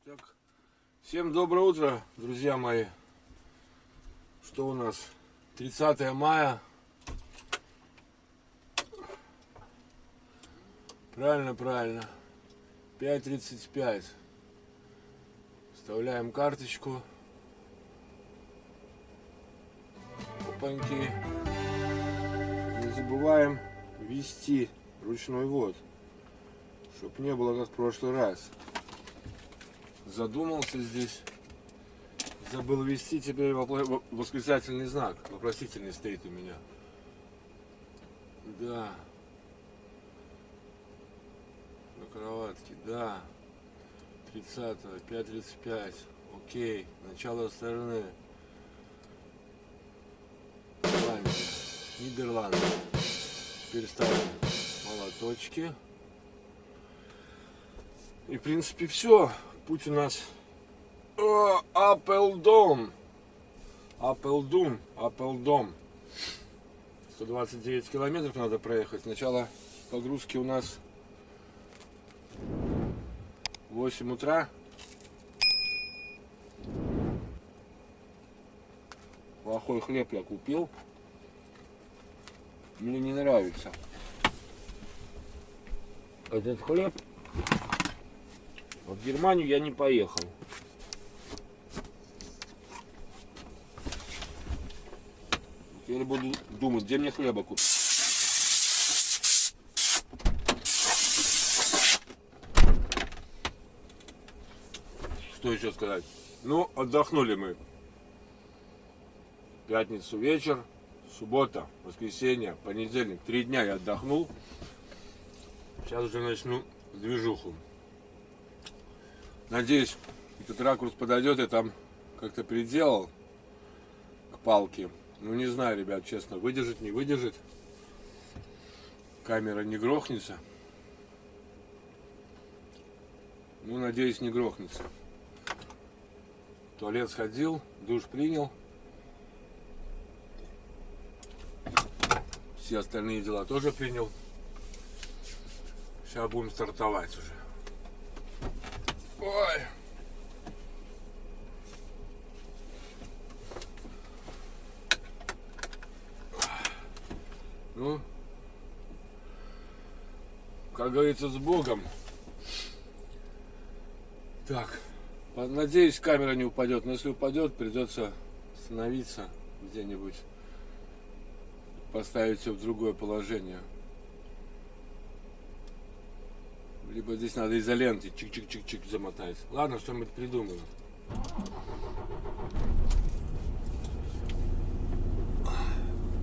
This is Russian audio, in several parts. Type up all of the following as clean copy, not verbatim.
Так, всем доброе утро, друзья мои. Что у нас? 30 мая. Правильно. 5:35. Вставляем карточку. Опаньки. Не забываем ввести ручной ввод, чтоб не было как в прошлый раз. Задумался здесь, забыл ввести, теперь восклицательный знак, вопросительный стоит у меня. Да. На кроватке, да. 30-го, 5:35. Окей, начало стороны. Нидерланды. Теперь ставим молоточки. И в принципе все. Путь у нас Апелдом. 129 километров надо проехать. Начало погрузки у нас 8 утра. Плохой хлеб я купил. Мне не нравится этот хлеб. В Германию я не поехал. Теперь буду думать, где мне хлеба купить. Что еще сказать? Ну, отдохнули мы. Пятницу вечер, суббота, воскресенье, понедельник. 3 дня я отдохнул. Сейчас уже начну движуху. Надеюсь, этот ракурс подойдет, я там как-то приделал к палке. Ну не знаю, ребят, честно, выдержит, не выдержит. Камера не грохнется. Ну, надеюсь, не грохнется. В туалет сходил, душ принял. Все остальные дела тоже принял. Сейчас будем стартовать уже. Ой. Ну, как говорится, с Богом. Так, надеюсь, камера не упадет, но если упадет, придется остановиться где-нибудь, поставить все в другое положение. Либо здесь надо изолентой чик-чик-чик-чик замотать. Ладно, что-нибудь придумаю.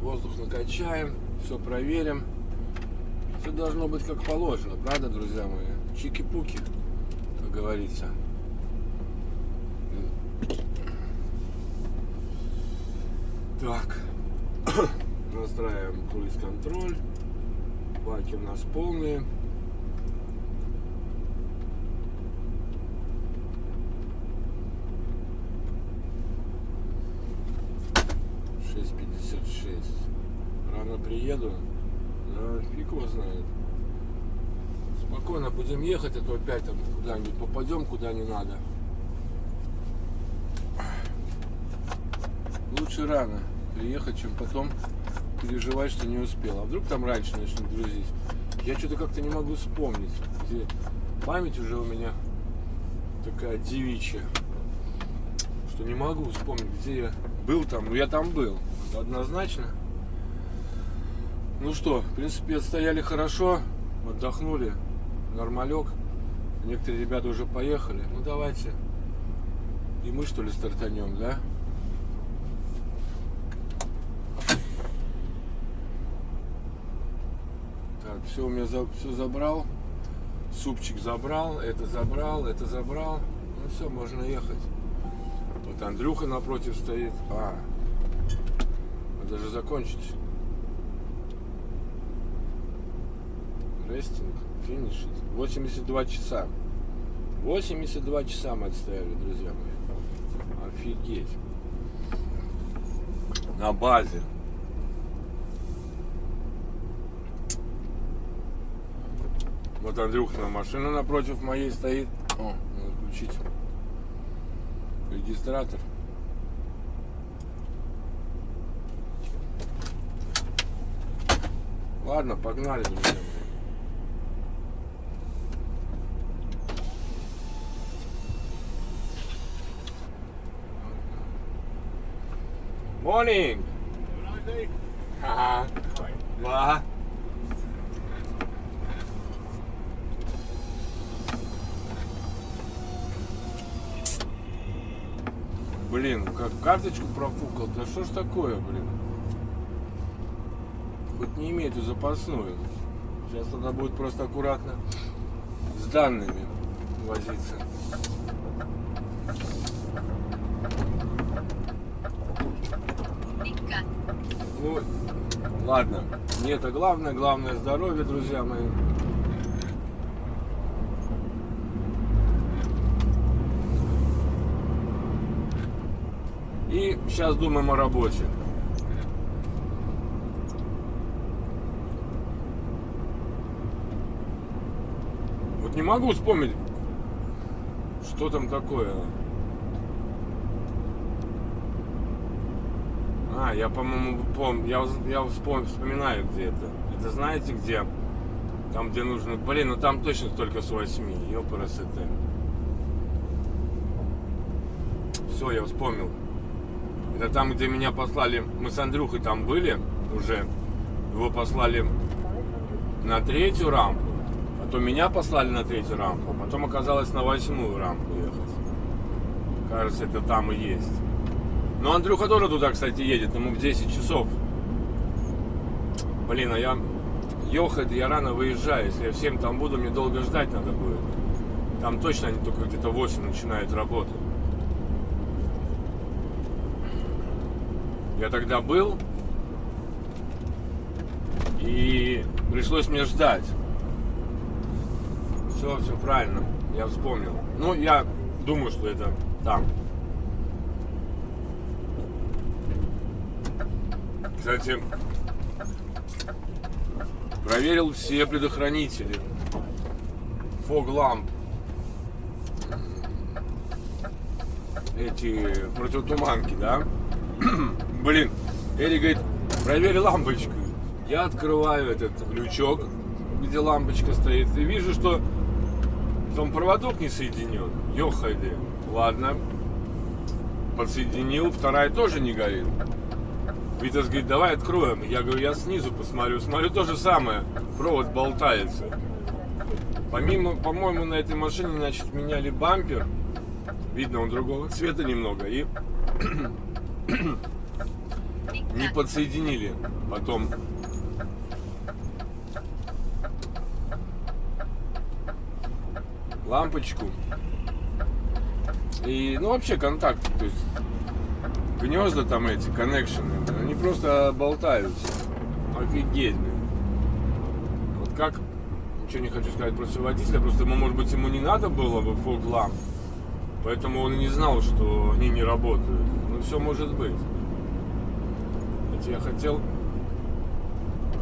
Воздух накачаем, все проверим. Все должно быть как положено, правда, друзья мои? Чики-пуки, как говорится. Так. Настраиваем круиз-контроль. Баки у нас полные. Рано приеду, да, фиг его знает. Спокойно будем ехать, а то опять там куда-нибудь попадем, куда не надо. Лучше рано приехать, чем потом переживать, что не успел. А вдруг там раньше начнут грузить? Я что-то как-то не могу вспомнить. Где память уже у меня такая девичья, что не могу вспомнить, где я был там. Ну я там был, однозначно. Ну что, в принципе, отстояли хорошо, отдохнули, нормалек. Некоторые ребята уже поехали. Ну давайте и мы, что ли, стартанем, да? Так, все у меня все забрал. Супчик забрал, это забрал. Ну все, можно ехать. Вот Андрюха напротив стоит. Надо же закончить. Рестинг, финиш. 82 часа. 82 часа мы отстояли, друзья мои. Офигеть. На базе. Вот Андрюхина машина напротив моей стоит. О, надо включить. Регистратор. Ладно, погнали, друзья. Morning. Ага. Ва. Блин, как карточку профукал. Да что ж такое, блин? Хоть не имеет и запасную. Сейчас надо будет просто аккуратно с данными возиться. Ну, ладно. Не это главное. Главное здоровье, друзья мои. И сейчас думаем о работе. Вот не могу вспомнить, что там такое. Я, по-моему, помню. Я вспоминаю где это. Это знаете где? Там, где нужно... Блин, ну там точно только с 8. Ёпрст. Все, я вспомнил. Это там, где меня послали... Мы с Андрюхой там были уже. Его послали на 3-ю рампу. Потом меня послали на 3-ю рампу. Потом оказалось на 8-ю рампу ехать. Кажется, это там и есть. Но Андрюха тоже туда, кстати, едет. Ему в 10 часов. Блин, а я рано выезжаю. Если я в 7 там буду, мне долго ждать надо будет. Там точно они только где-то в 8 начинают работать. Я тогда был. И пришлось мне ждать. Все правильно. Я вспомнил. Ну, я думаю, что это там. Кстати, проверил все предохранители. Фог-ламп. Эти противотуманки, да? Блин, Эрик говорит, проверь лампочку. Я открываю этот лючок, где лампочка стоит, и вижу, что там проводок не соединен. Ёхайды. Ладно. Подсоединил, вторая тоже не горит. Витас говорит, давай откроем. Я говорю, я снизу посмотрю. Смотрю, то же самое. Провод болтается. По-моему, на этой машине, значит, меняли бампер. Видно, он другого цвета немного. И не подсоединили потом. Лампочку. И, ну, вообще контакты, то есть гнезда там эти, коннекшены, они просто болтаются. Офигеть, блин. Вот как, ничего не хочу сказать против водителя, просто ему, может быть, ему не надо было бы фог-ламп, поэтому он и не знал, что они не работают. Ну, все может быть. Хотя я хотел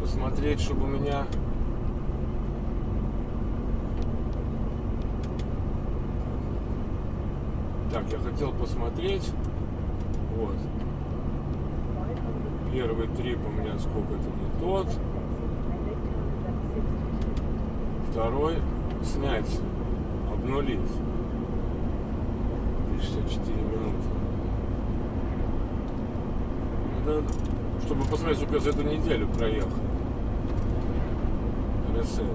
посмотреть, чтобы у меня... Так, я хотел посмотреть. Вот. Первый трип у меня сколько-то не тот. Второй снять, обнулить. 64 минуты. Это, чтобы посмотреть, сколько за эту неделю проехал. Ресет.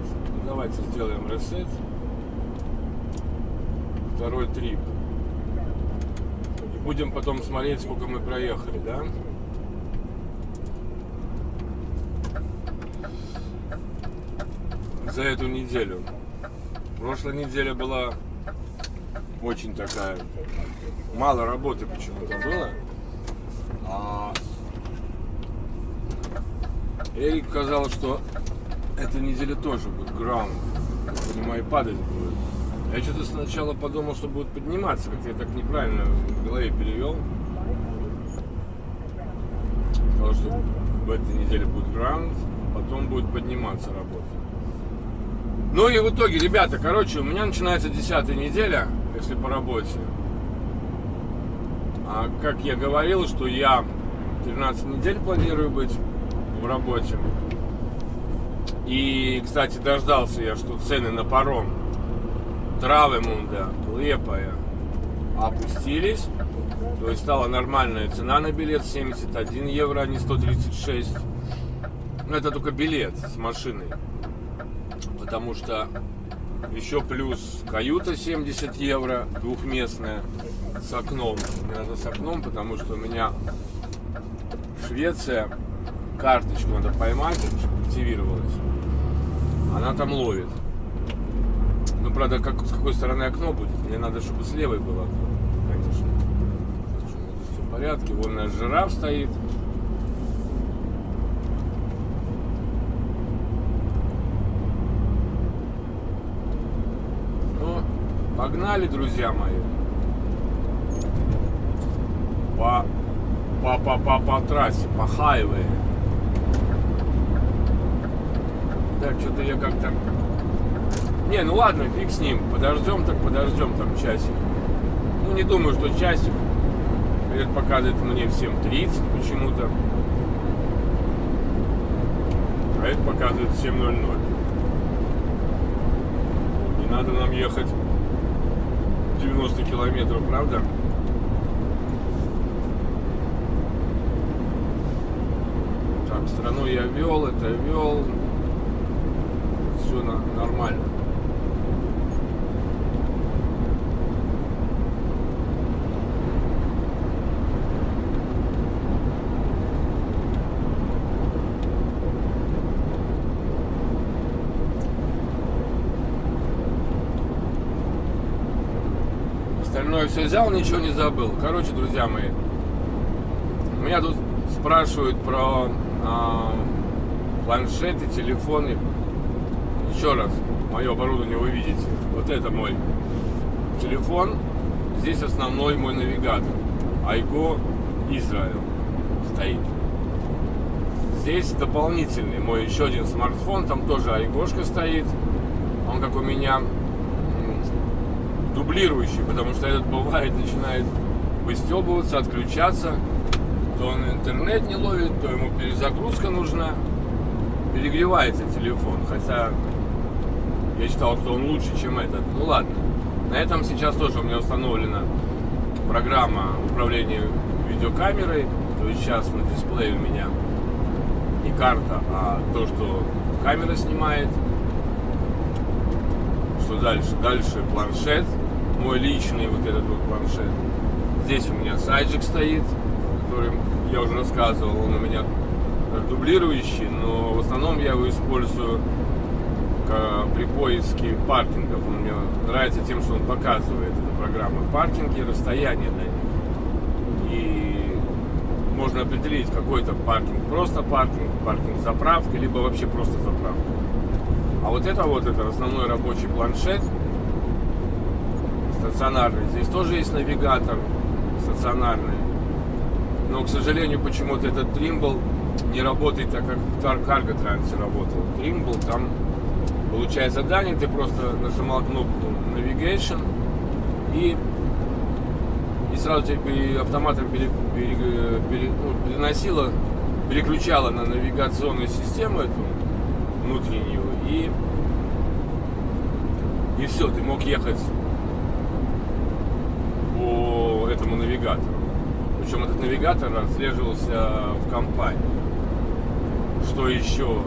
Давайте сделаем ресет. Второй трип. Будем потом смотреть, сколько мы проехали, да? За эту неделю. Прошлая неделя была очень такая... Мало работы почему-то было. Эрик сказал, что эта неделя тоже будет граунд. Понимаю, падать будет. Я что-то сначала подумал, что будет подниматься, как я так неправильно в голове перевел. Сказал, что в этой неделе будет граунд, потом будет подниматься работа. Ну и в итоге, ребята, короче, у меня начинается 10-я неделя, если по работе. как я говорил, что я 13 недель планирую быть в работе. И, кстати, дождался я, что цены на паром Травемунда, Лепая опустились. То есть стала нормальная цена на билет, 71 евро, а не 136. Но это только билет с машиной. Потому что еще плюс каюта 70 евро, двухместная, с окном. Мне надо с окном, потому что у меня Швеция, карточку надо поймать, чтобы активировалась. Она там ловит. Ну, правда, с какой стороны окно будет? Мне надо, чтобы с левой было окно, конечно. Так что тут все в порядке. Вон наш жираф стоит. Ну, погнали, друзья мои. По трассе, по хайвее. Так, что-то я как-то... Не, ну ладно, фиг с ним. Подождем там часик. Ну, не думаю, что часик. Это показывает мне в 7:30 почему-то. А это показывает в 7:00. Не надо нам ехать 90 километров, правда? Так, страну я вел, это вел. Все нормально. Остальное все взял, ничего не забыл. Короче, друзья мои, меня тут спрашивают про планшеты, телефоны. Еще раз, мое оборудование вы видите. Вот это мой телефон. Здесь основной мой навигатор. Айго Израиль стоит. Здесь дополнительный мой еще один смартфон. Там тоже айгошка стоит. Он как у меня дублирующий, потому что этот бывает начинает выстебываться, отключаться. То он интернет не ловит, то ему перезагрузка нужна. Перегревается телефон, хотя я считал, что он лучше, чем этот. Ну ладно. На этом сейчас тоже у меня установлена программа управления видеокамерой. То есть сейчас на дисплее у меня не карта, а то, что камера снимает. Что дальше? Дальше планшет. Мой личный вот этот вот планшет. Здесь у меня сайджик стоит, которым я уже рассказывал. Он у меня дублирующий, но в основном я его использую при поиске паркингов. Он мне нравится тем, что он показывает, эта программа, паркинги, расстояние до них. И можно определить какой-то паркинг, просто паркинг, паркинг-заправка, либо вообще просто заправка. А вот это основной рабочий планшет стационарный. Здесь тоже есть навигатор стационарный. Но, к сожалению, почему-то этот Trimble не работает так, как в Cargo Trans работал. Trimble, там, получая задание, ты просто нажимал кнопку Navigation и сразу тебе автоматом переключала на навигационную систему эту внутреннюю, и все, ты мог ехать по этому навигатору. Причем этот навигатор отслеживался в компании. Что еще?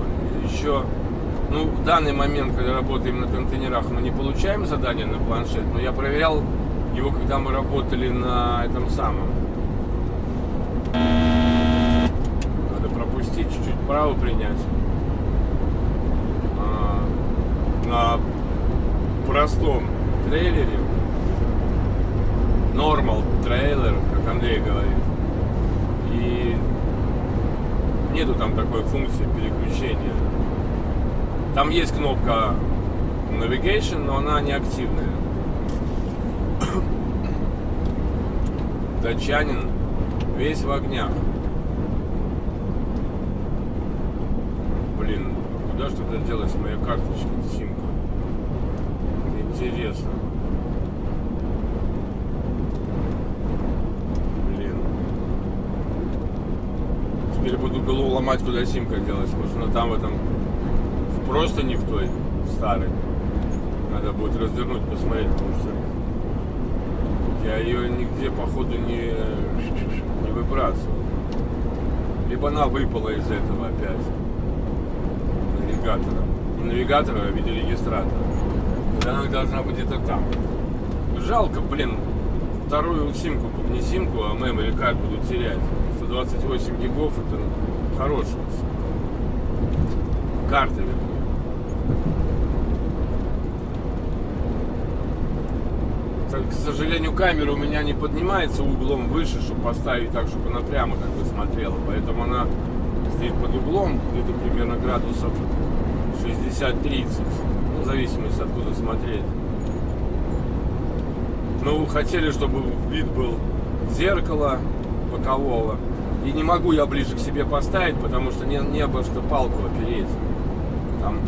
Ну, в данный момент, когда работаем на контейнерах, мы не получаем задания на планшет, но я проверял его, когда мы работали на этом самом. Надо пропустить, чуть-чуть вправо принять. На простом трейлере, normal трейлер, как Андрей говорит, и нету там такой функции переключения. Там есть кнопка Navigation, но она не активная. Датчанин весь в огнях. Блин, куда что-то делать моя карточка, симка? Интересно. мать, куда симка делась. Может, она там в этом просто не в той старой. Надо будет развернуть, посмотреть, потому что я ее нигде, походу, не выбрасывал. Либо она выпала из этого опять. Навигатора. Не навигатора, а видеорегистратора. Она должна быть где-то там. Жалко, блин, вторую симку, не симку, а memory card буду терять. 128 гигов это хорошая карта, вернее. К сожалению, камера у меня не поднимается углом выше, чтобы поставить так, чтобы она прямо как бы смотрела. Поэтому она стоит под углом, где-то примерно градусов 60-30. Ну, в зависимости откуда смотреть. Ну, хотели, чтобы вид был зеркала бокового. И не могу я ближе к себе поставить, потому что не было что палку опереть. Там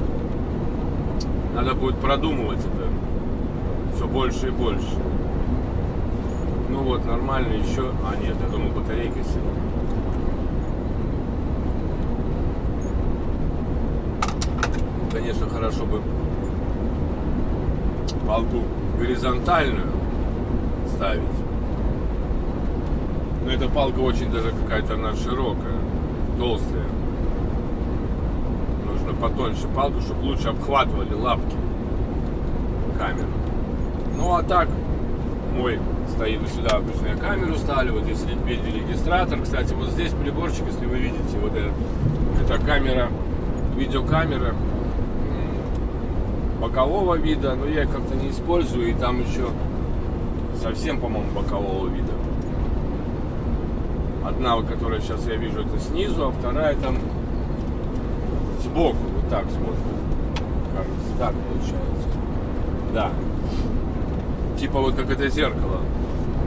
надо будет продумывать это все больше и больше. Ну вот, нормально еще. А нет, я думаю, батарейка села. Конечно, хорошо бы палку горизонтальную ставить. Но эта палка очень даже какая-то она широкая, толстая. Нужно потоньше палку, чтобы лучше обхватывали лапки камеры. Ну а так, мой стоит вот сюда, обычно я камеру ставлю, вот здесь видеорегистратор. Кстати, вот здесь приборчик, если вы видите, вот это камера, видеокамера бокового вида, но я их как-то не использую, и там еще совсем, по-моему, бокового вида. Одна, которая сейчас я вижу, это снизу, а вторая там сбоку, вот так смотрит. Кажется, так получается. Да. Типа вот как это зеркало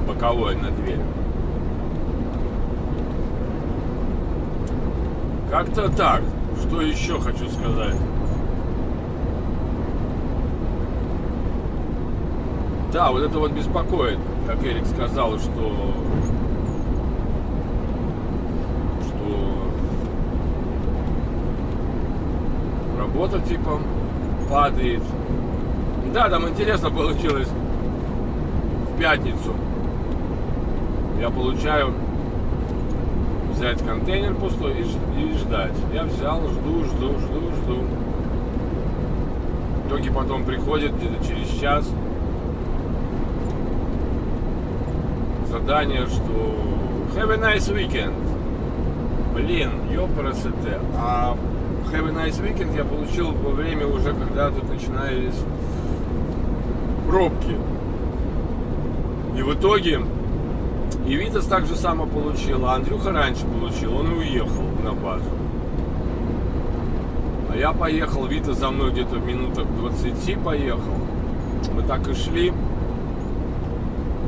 боковое на двери. Как-то так. Что еще хочу сказать? Да, вот это вот беспокоит, как Эрик сказал, что работа типа падает. Да, там интересно получилось. В пятницу я получаю взять контейнер пустой и ждать. Я взял, жду. В итоге потом приходит где-то через час задание, что have a nice weekend. Блин, ёпарасоте. А have a nice weekend я получил во время уже, когда тут начинались пробки. И в итоге и Витас так же само получил, а Андрюха раньше получил, он и уехал на базу. А я поехал, Витас за мной где-то минуток 20 поехал. Мы так и шли.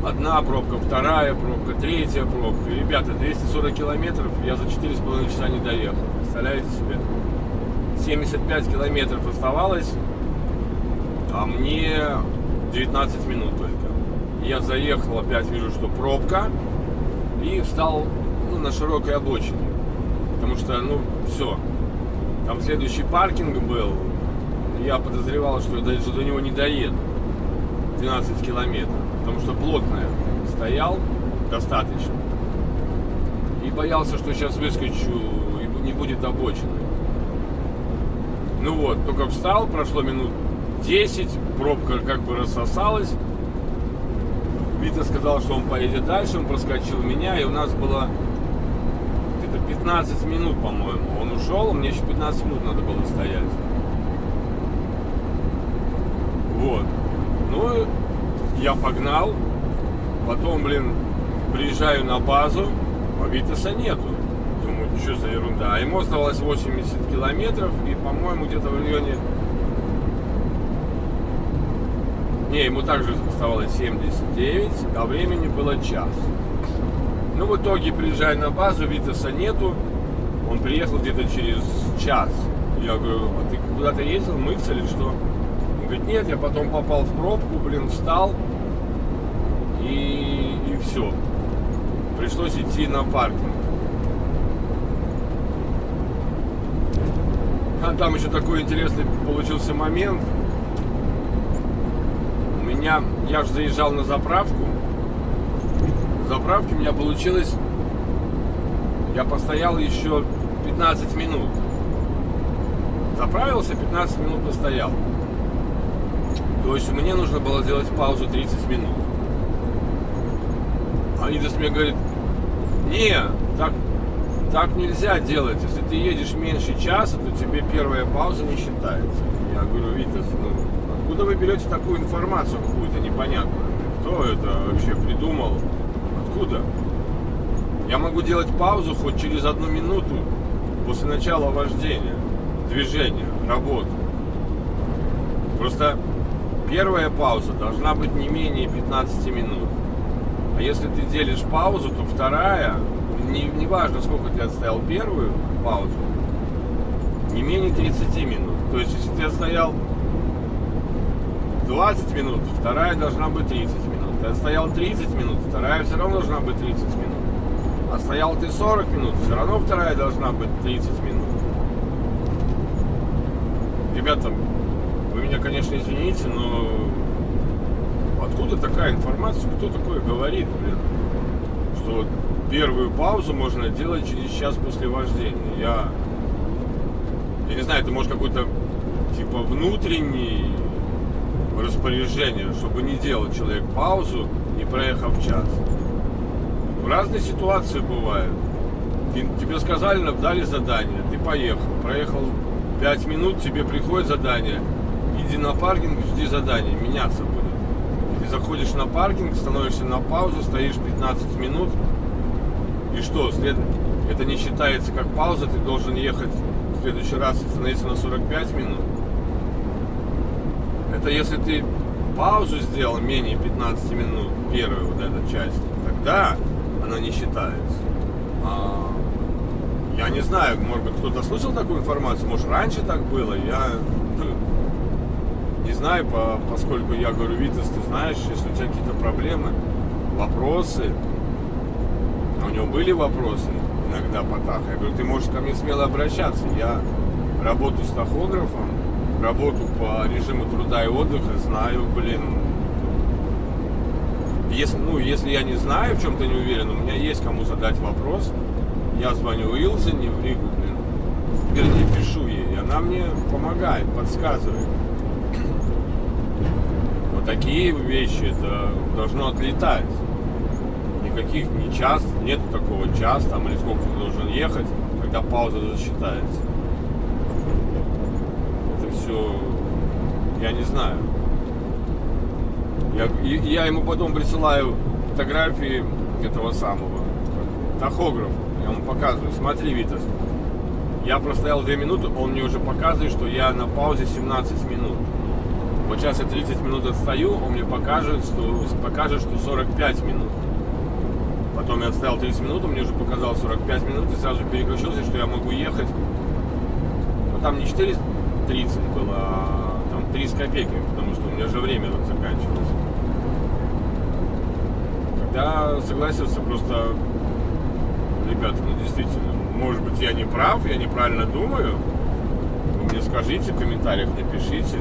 Одна пробка, вторая пробка, третья пробка. И, ребята, 240 километров я за 4,5 часа не доехал. Представляете себе? 75 километров оставалось, а мне 19 минут только. Я заехал, опять вижу, что пробка, и встал на широкой обочине. Потому что, все. Там следующий паркинг был. Я подозревал, что я даже до него не доеду. 12 километров. Потому что плотно стоял достаточно. И боялся, что сейчас выскочу и не будет обочины. Ну вот, только встал, прошло минут 10, пробка как бы рассосалась. Вита сказал, что он поедет дальше, он проскочил меня, и у нас было где-то 15 минут, по-моему. Он ушел, мне еще 15 минут надо было стоять. Вот. Ну, я погнал, потом, приезжаю на базу, а Витаса нету. Думаю, что за ерунда. А ему оставалось 80 километров, и, по-моему, где-то в районе... Не, ему также оставалось 79, а времени было час. Ну, в итоге приезжаю на базу, Витаса нету. Он приехал где-то через час. Я говорю, а ты куда-то ездил, мыться или что? Он говорит, нет, я потом попал в пробку, встал. И все. Пришлось идти на паркинг. А там еще такой интересный получился момент. Я же заезжал на заправку. В заправке у меня получилось, я постоял еще 15 минут. Заправился, 15 минут постоял. То есть мне нужно было сделать паузу 30 минут. Анитас мне говорит, не, так нельзя делать. Если ты едешь меньше часа, то тебе первая пауза не считается. Я говорю, Витас, откуда вы берете такую информацию какую-то непонятную? Кто это вообще придумал? Откуда? Я могу делать паузу хоть через 1 минуту после начала вождения, движения, работы. Просто первая пауза должна быть не менее 15 минут. А если ты делишь паузу, то вторая, не важно, сколько ты отстоял первую паузу, не менее 30 минут. То есть, если ты отстоял 20 минут, вторая должна быть 30 минут. Ты отстоял 30 минут, вторая все равно должна быть 30 минут. Отстоял ты 40 минут, все равно вторая должна быть 30 минут. Ребята, вы меня, конечно, извините, но откуда такая информация? Кто такое говорит, блин? Что вот первую паузу можно делать через час после вождения. Я не знаю, это может какой-то типа внутренний распоряжение, чтобы не делать человек паузу, не проехав час. Разные ситуации бывают. Тебе сказали, дали задание, ты поехал, проехал 5 минут, тебе приходит задание, иди на паркинг, жди задания, меняться будет. Ты заходишь на паркинг, становишься на паузу, стоишь 15 минут, и что, это не считается как пауза, ты должен ехать в следующий раз и становиться на 45 минут. Это если ты паузу сделал менее 15 минут, первая вот эта часть, тогда она не считается. Я не знаю, может быть, кто-то слышал такую информацию, может, раньше так было, я не знаю, поскольку я говорю, Витас, ты знаешь, если у тебя какие-то проблемы, вопросы, а у него были вопросы иногда по таху, я говорю, ты можешь ко мне смело обращаться, я работаю с тахографом, работу по режиму труда и отдыха, знаю, блин, если я не знаю, в чем-то не уверен, у меня есть кому задать вопрос, я звоню Илзе, не в Ригу, блин, вернее, пишу ей, и она мне помогает, подсказывает. Вот такие вещи, это должно отлетать. Никаких не час, нету такого час, там, или сколько ты должен ехать, когда пауза засчитается. Это все, я не знаю. Я ему потом присылаю фотографии этого самого тахографа. Я ему показываю, смотри, Витас, я простоял 2 минуты, он мне уже показывает, что я на паузе 17 минут. Вот сейчас я 30 минут отстаю, он мне покажет, что 45 минут. Потом я отстоял 30 минут, он мне уже показал 45 минут, и сразу переключился, что я могу ехать. Но там не 4:30 было, а там 3 с копейками, потому что у меня же время вот заканчивалось. Когда согласился, просто, ребята, действительно, может быть, я не прав, я неправильно думаю, вы мне скажите в комментариях, напишите.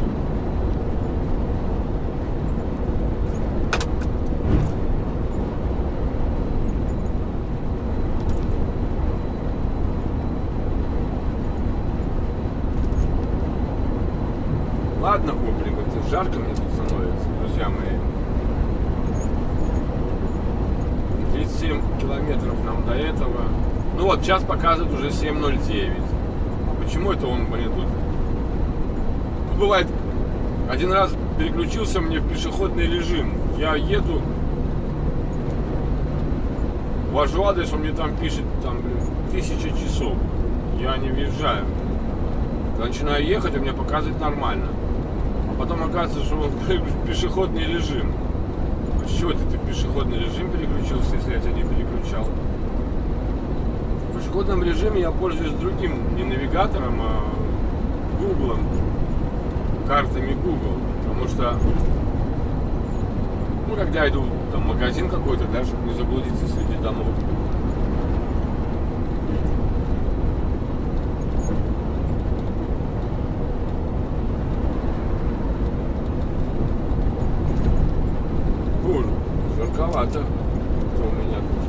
Ладно, блин, это жарко мне тут становится, друзья мои. 37 километров нам до этого. Ну вот, сейчас показывает уже 7:09. А почему это он, блин, тут? Бывает, один раз переключился мне в пешеходный режим. Я еду, ввожу адрес, он мне там пишет, там, блин, 1000 часов. Я не въезжаю. Когда начинаю ехать, он мне показывает нормально. А потом оказывается, что он в пешеходный режим. А с чего ты в пешеходный режим переключился, если я тебя не переключал? В пешеходном режиме я пользуюсь другим, не навигатором, а Гуглом, картами Google. Потому что, когда иду там, в магазин какой-то, да, чтобы не заблудиться среди домов. Жарковато. Что у меня тут?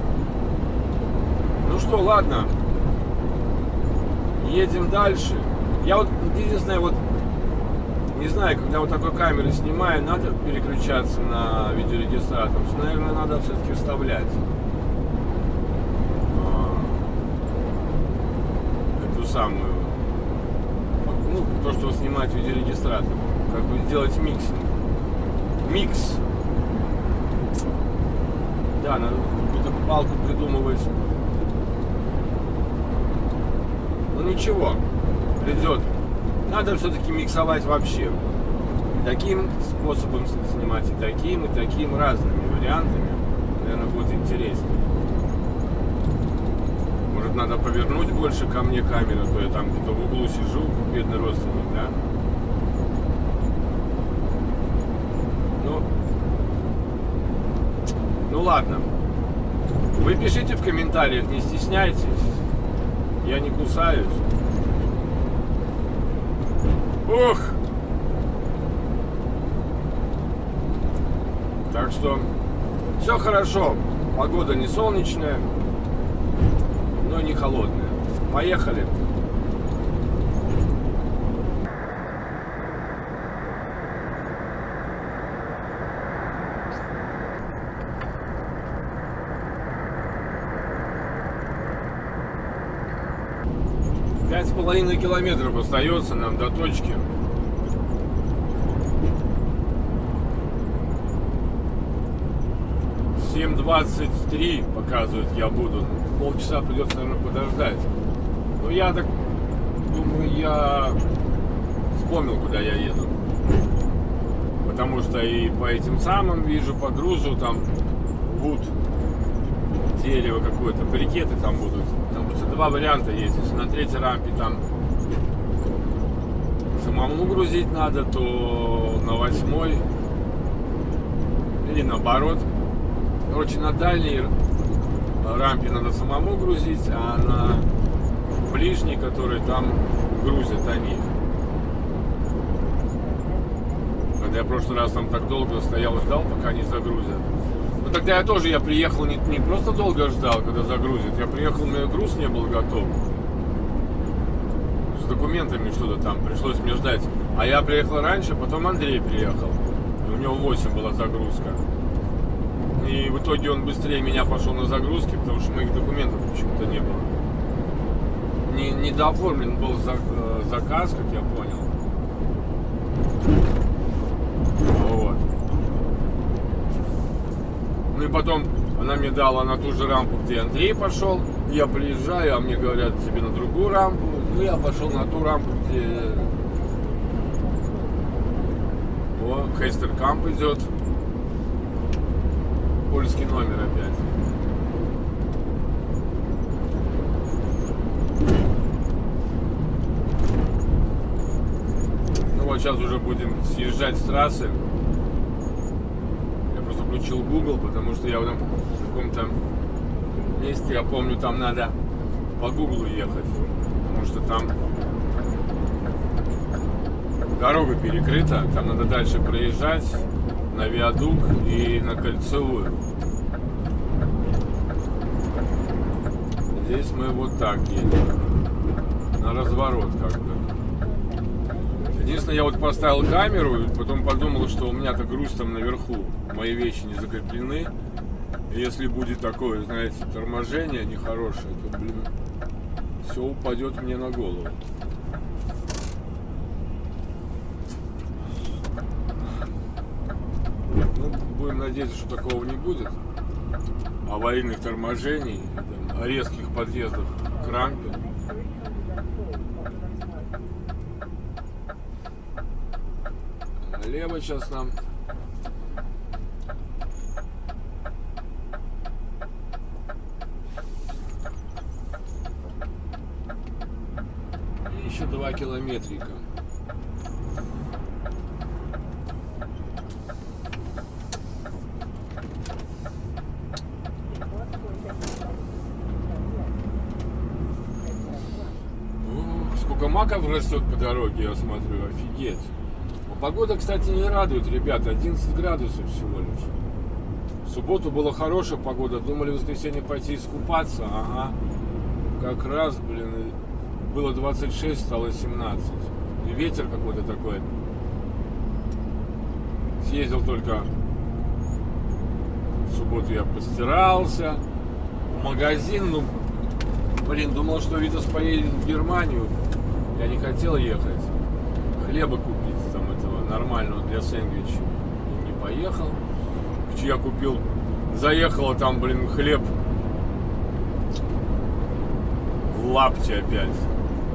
Ну что, ладно. Едем дальше. Я вот единственное, вот не знаю, когда вот такой камеры снимаю, надо переключаться на видеорегистратор. Наверное, надо все-таки вставлять эту самую, ну, то, что снимать видеорегистратор. Как бы сделать миксинг. Микс. Да, надо какую-то палку придумывать. Ну ничего, придет. Надо все-таки миксовать вообще. И таким способом снимать, и таким, разными вариантами. Наверное, будет интереснее. Может, надо повернуть больше ко мне камеру, а то я там где-то в углу сижу, бедный родственник, да? Ну ладно. Вы пишите в комментариях, не стесняйтесь. Я не кусаюсь. Ох! Так что все хорошо. Погода не солнечная, но не холодная. Поехали. Пять с половиной километров остается нам до точки. В 7:23 показывает, я буду. Полчаса придется, наверное, подождать. Но я так думаю, я вспомнил, куда я еду. Потому что и по этим самым вижу, по грузу там вуд, дерево какое-то, брикеты там будут. Там будет два варианта есть. Если на третьей рампе там самому грузить надо, то на 8-й или наоборот. Короче, на дальней рампе надо самому грузить, а на ближней, которые там грузят они. Когда я в прошлый раз там так долго стоял и ждал, пока не загрузят. Но тогда я приехал не просто долго ждал, когда загрузят. Я приехал, у меня груз не был готов. С документами что-то там, пришлось мне ждать. А я приехал раньше, потом Андрей приехал. И у него 8 была загрузка. И в итоге он быстрее меня пошел на загрузки, потому что моих документов почему-то не было. Не дооформлен был заказ, как я понял. Вот. Ну и потом она мне дала на ту же рампу, где Андрей пошел. Я приезжаю, а мне говорят, тебе на другую рампу. Ну я пошел на ту рампу, где Хейстеркамп идет. Польский номер опять. Ну вот сейчас уже будем съезжать с трассы. Я просто включил Google, потому что я в каком-то месте, я помню, там надо по Google ехать. Потому что там дорога перекрыта, там надо дальше проезжать на виадук и на Кольцевую. Здесь мы вот так едем. На разворот как-то. Единственное, я вот поставил камеру, и потом подумал, что у меня-то груз там наверху. Мои вещи не закреплены. И если будет такое, знаете, торможение нехорошее, то, блин, все упадет мне на голову. Ну, будем надеяться, что такого не будет. Аварийных торможений, там, резких подъездов к рампе. Налево сейчас нам. И еще 2 километрика. Сколько маков растет по дороге, я смотрю, офигеть. Но погода, кстати, не радует, ребята, 11 градусов всего лишь. В субботу была хорошая погода, думали в воскресенье пойти искупаться, ага. Как раз, блин, было 26, стало 17. И ветер какой-то такой. Съездил только в субботу, я постирался. В магазин, ну, блин, думал, что Витас поедет в Германию. Я не хотел ехать. Хлеба купить там этого нормального для сэндвича. И не поехал. Я купил, заехал, там, блин, хлеб в лапте опять.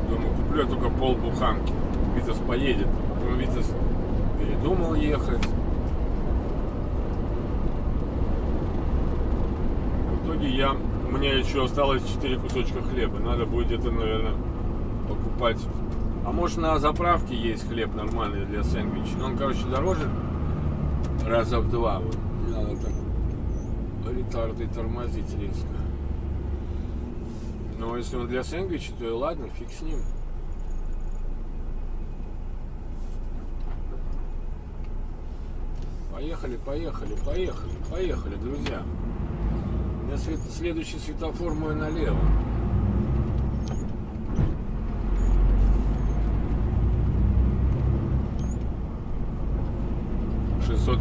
Думаю, куплю я только полбуханки. Витас поедет. Потом Витас передумал ехать. В итоге у меня еще осталось 4 кусочка хлеба. Надо будет где-то, наверное, покупать. А может, на заправке есть хлеб нормальный для сэндвича. Но он, короче, дороже раза в 2. Надо так ретарды тормозить резко. Но если он для сэндвича, то и ладно, фиг с ним. Поехали, поехали, поехали, поехали, друзья. У меня следующий светофор мой налево.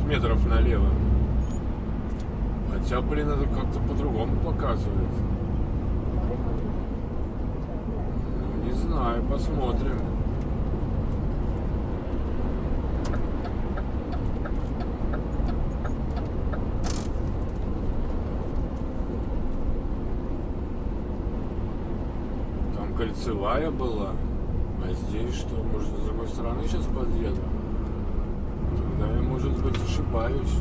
Метров налево. Хотя, блин, это как-то по-другому показывает. Ну, не знаю, посмотрим. Там кольцевая была. А здесь что? Может, с другой стороны сейчас подъеду? Тогда я, может быть, ошибаюсь.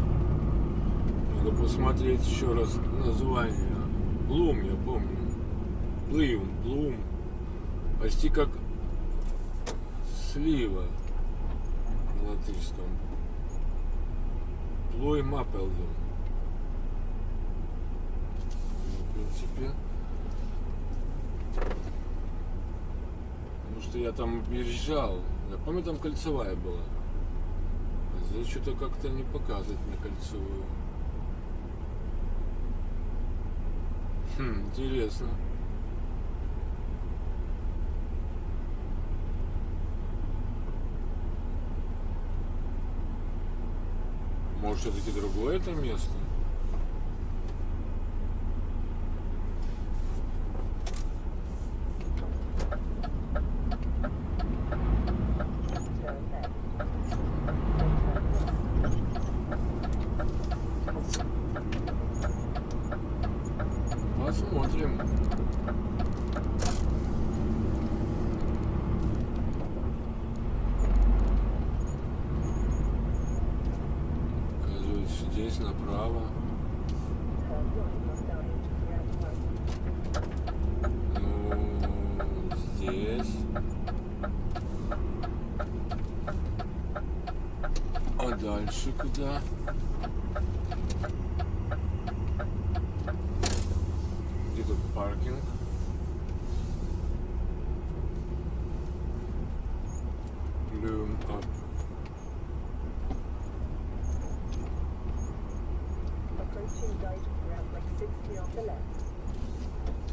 Надо посмотреть еще раз название. Блум, я помню. Блум. Почти как слива на латышском. Плуем апелдом. В принципе. Потому что я там объезжал. Я помню, там кольцевая была. Здесь что-то как-то не показывает мне кольцевую. Интересно. Может, все-таки другое это место? Посмотрим. Оказывается, здесь направо. Ну, здесь. А дальше куда? Где тут паркинг? Bloom up.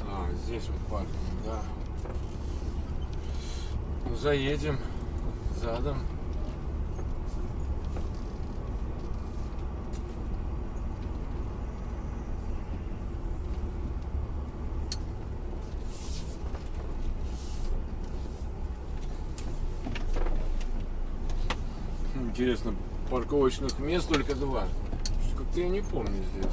А, здесь вот паркинг, да. Ну, заедем задом. Интересно, парковочных мест только 2. Как-то я не помню здесь.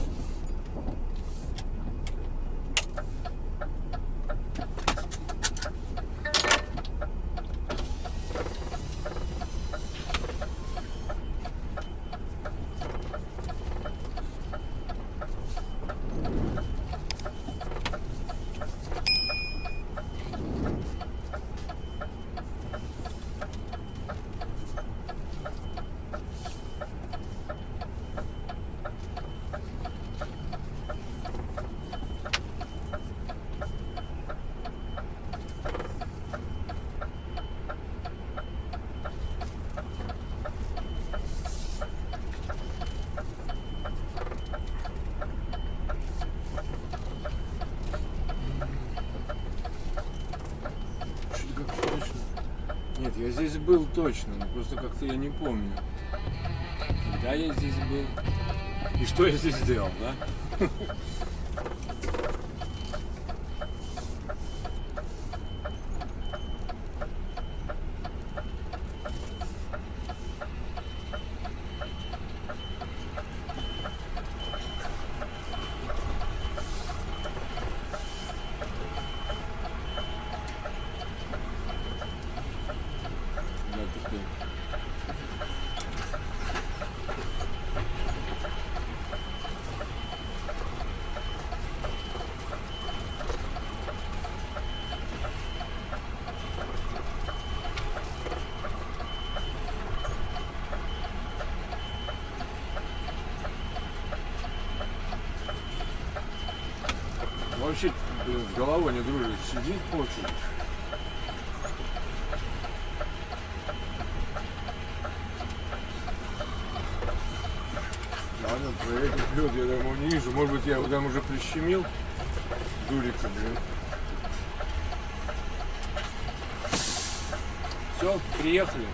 я здесь был точно, но просто как-то я не помню, когда я здесь был и что я здесь делал, да? Вообще, блин, с головой не дружит. Сидит пофиг. Ладно, проедет вперед, я там его не вижу. Может быть, я его там уже прищемил. Дурика, блин. Все, приехали.